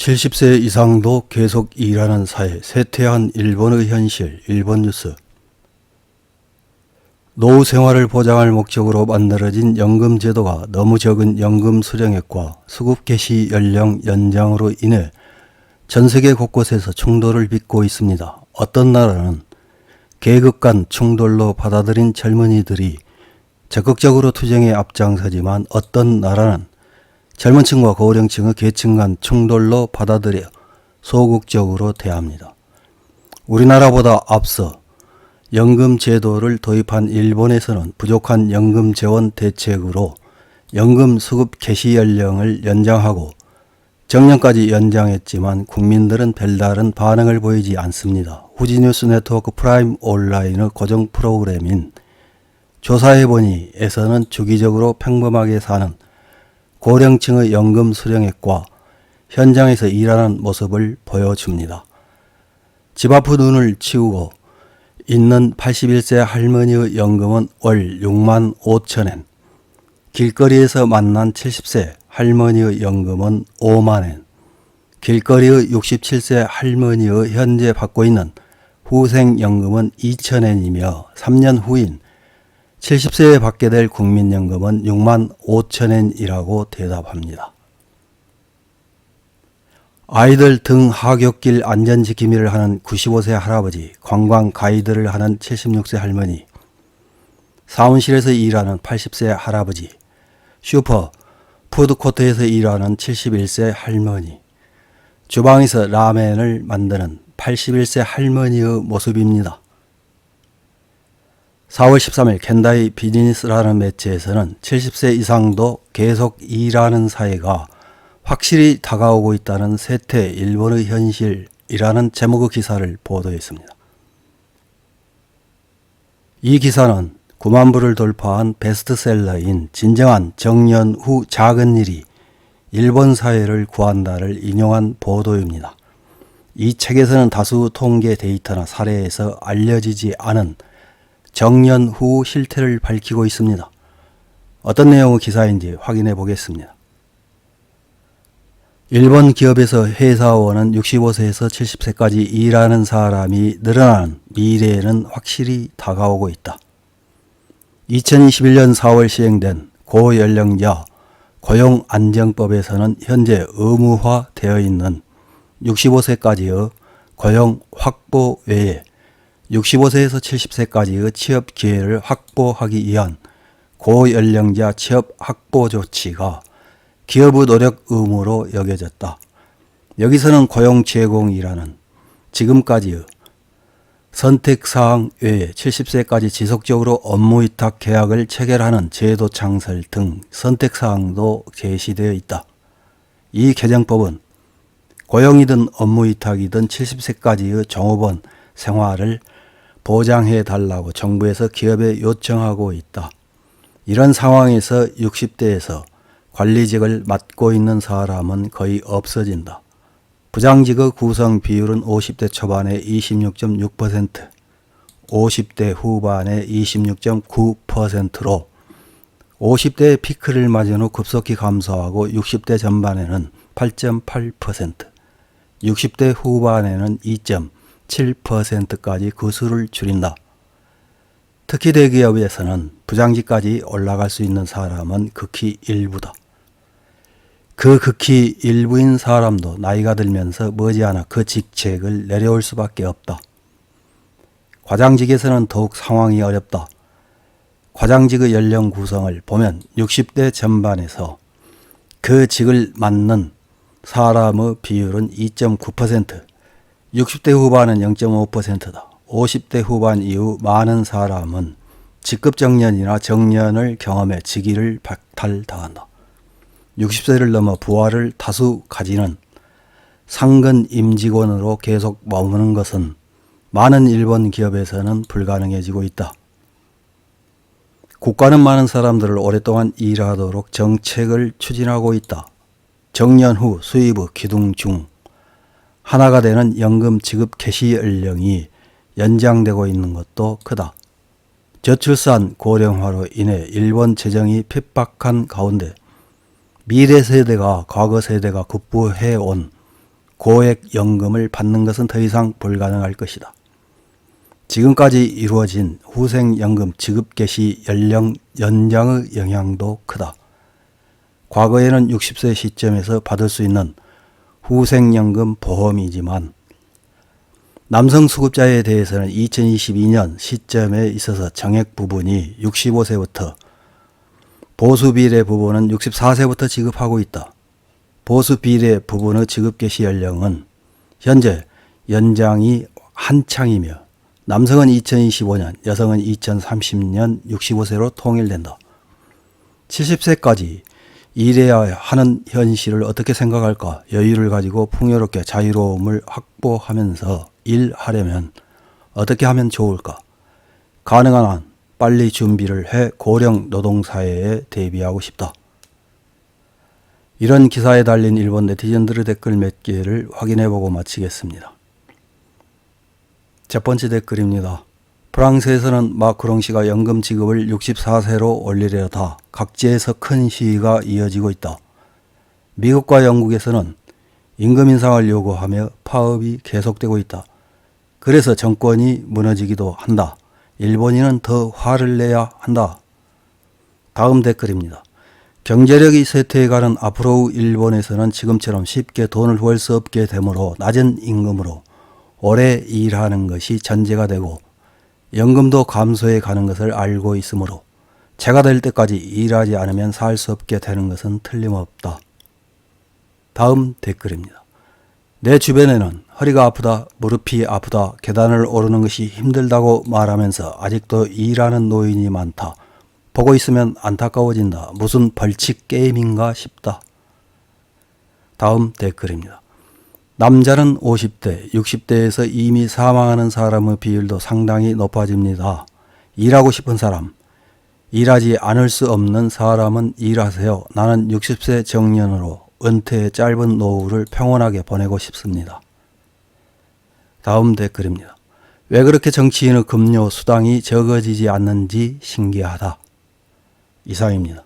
70세 이상도 계속 일하는 사회, 쇠퇴한 일본의 현실, 일본 뉴스. 노후 생활을 보장할 목적으로 만들어진 연금 제도가 너무 적은 연금 수령액과 수급 개시 연령 연장으로 인해 전 세계 곳곳에서 충돌을 빚고 있습니다. 어떤 나라는 계급 간 충돌로 받아들인 젊은이들이 적극적으로 투쟁에 앞장서지만 어떤 나라는 젊은 층과 고령층의 계층 간 충돌로 받아들여 소극적으로 대합니다. 우리나라보다 앞서 연금 제도를 도입한 일본에서는 부족한 연금 재원 대책으로 연금 수급 개시 연령을 연장하고 정년까지 연장했지만 국민들은 별다른 반응을 보이지 않습니다. 후지뉴스 네트워크 프라임 온라인의 고정 프로그램인 조사해보니에서는 주기적으로 평범하게 사는 고령층의 연금 수령액과 현장에서 일하는 모습을 보여줍니다. 집 앞의 눈을 치우고 있는 81세 할머니의 연금은 월 6만 5천엔, 길거리에서 만난 70세 할머니의 연금은 5만엔, 길거리의 67세 할머니의 현재 받고 있는 후생연금은 2천엔이며 3년 후인 70세에 받게 될 국민연금은 6만 5천엔이라고 대답합니다. 아이들 등 하굣길 안전지킴이를 하는 95세 할아버지, 관광 가이드를 하는 76세 할머니, 사무실에서 일하는 80세 할아버지, 슈퍼, 푸드코트에서 일하는 71세 할머니, 주방에서 라멘을 만드는 81세 할머니의 모습입니다. 4월 13일 켄다이 비즈니스라는 매체에서는 70세 이상도 계속 일하는 사회가 확실히 다가오고 있다는 쇠퇴 일본의 현실이라는 제목의 기사를 보도했습니다. 이 기사는 9만 부를 돌파한 베스트셀러인 진정한 정년 후 작은 일이 일본 사회를 구한다를 인용한 보도입니다. 이 책에서는 다수 통계 데이터나 사례에서 알려지지 않은 정년 후 실태를 밝히고 있습니다. 어떤 내용의 기사인지 확인해 보겠습니다. 일본 기업에서 회사원은 65세에서 70세까지 일하는 사람이 늘어나는 미래에는 확실히 다가오고 있다. 2021년 4월 시행된 고연령자 고용안정법에서는 현재 의무화되어 있는 65세까지의 고용 확보 외에 65세에서 70세까지의 취업 기회를 확보하기 위한 고연령자 취업 확보 조치가 기업의 노력 의무로 여겨졌다. 여기서는 고용 제공이라는 지금까지의 선택사항 외에 70세까지 지속적으로 업무 위탁 계약을 체결하는 제도 창설 등 선택사항도 게시되어 있다. 이 개정법은 고용이든 업무 위탁이든 70세까지의 종업원 생활을 보장해 달라고 정부에서 기업에 요청하고 있다. 이런 상황에서 60대에서 관리직을 맡고 있는 사람은 거의 없어진다. 부장직의 구성 비율은 50대 초반에 26.6%, 50대 후반에 26.9%로 50대의 피크를 맞은 후 급속히 감소하고 60대 전반에는 8.8%, 60대 후반에는 2.7%까지 그 수를 줄인다. 특히 대기업에서는 부장직까지 올라갈 수 있는 사람은 극히 일부다. 그 극히 일부인 사람도 나이가 들면서 머지않아 그 직책을 내려올 수밖에 없다. 과장직에서는 더욱 상황이 어렵다. 과장직의 연령 구성을 보면 60대 전반에서 그 직을 맡는 사람의 비율은 2.9%, 60대 후반은 0.5%다. 50대 후반 이후 많은 사람은 직급 정년이나 정년을 경험해 직위를 박탈당한다. 60세를 넘어 부하를 다수 가지는 상근 임직원으로 계속 머무는 것은 많은 일본 기업에서는 불가능해지고 있다. 국가는 많은 사람들을 오랫동안 일하도록 정책을 추진하고 있다. 정년 후 수입의 기둥 중 하나가 되는 연금 지급 개시 연령이 연장되고 있는 것도 크다. 저출산 고령화로 인해 일본 재정이 핍박한 가운데 미래 세대가 과거 세대가 극부해온 고액 연금을 받는 것은 더 이상 불가능할 것이다. 지금까지 이루어진 후생연금 지급 개시 연령 연장의 영향도 크다. 과거에는 60세 시점에서 받을 수 있는 후생연금 보험이지만 남성 수급자에 대해서는 2022년 시점에 있어서 정액 부분이 65세부터 보수 비례 부분은 64세부터 지급하고 있다. 보수 비례 부분의 지급 개시 연령은 현재 연장이 한창이며 남성은 2025년, 여성은 2030년 65세로 통일된다. 70세까지 일해야 하는 현실을 어떻게 생각할까? 여유를 가지고 풍요롭게 자유로움을 확보하면서 일하려면 어떻게 하면 좋을까? 가능한 한 빨리 준비를 해 고령 노동사회에 대비하고 싶다. 이런 기사에 달린 일본 네티즌들의 댓글 몇 개를 확인해보고 마치겠습니다. 첫 번째 댓글입니다. 프랑스에서는 마크롱 씨가 연금 지급을 64세로 올리려다 각지에서 큰 시위가 이어지고 있다. 미국과 영국에서는 임금 인상을 요구하며 파업이 계속되고 있다. 그래서 정권이 무너지기도 한다. 일본인은 더 화를 내야 한다. 다음 댓글입니다. 경제력이 쇠퇴해가는 앞으로 일본에서는 지금처럼 쉽게 돈을 벌 수 없게 되므로 낮은 임금으로 오래 일하는 것이 전제가 되고 연금도 감소해 가는 것을 알고 있으므로 제가 될 때까지 일하지 않으면 살 수 없게 되는 것은 틀림없다. 다음 댓글입니다. 내 주변에는 허리가 아프다, 무릎이 아프다, 계단을 오르는 것이 힘들다고 말하면서 아직도 일하는 노인이 많다. 보고 있으면 안타까워진다. 무슨 벌칙 게임인가 싶다. 다음 댓글입니다. 남자는 50대, 60대에서 이미 사망하는 사람의 비율도 상당히 높아집니다. 일하고 싶은 사람, 일하지 않을 수 없는 사람은 일하세요. 나는 60세 정년으로 은퇴의 짧은 노후를 평온하게 보내고 싶습니다. 다음 댓글입니다. 왜 그렇게 정치인의 급료 수당이 적어지지 않는지 신기하다. 이상입니다.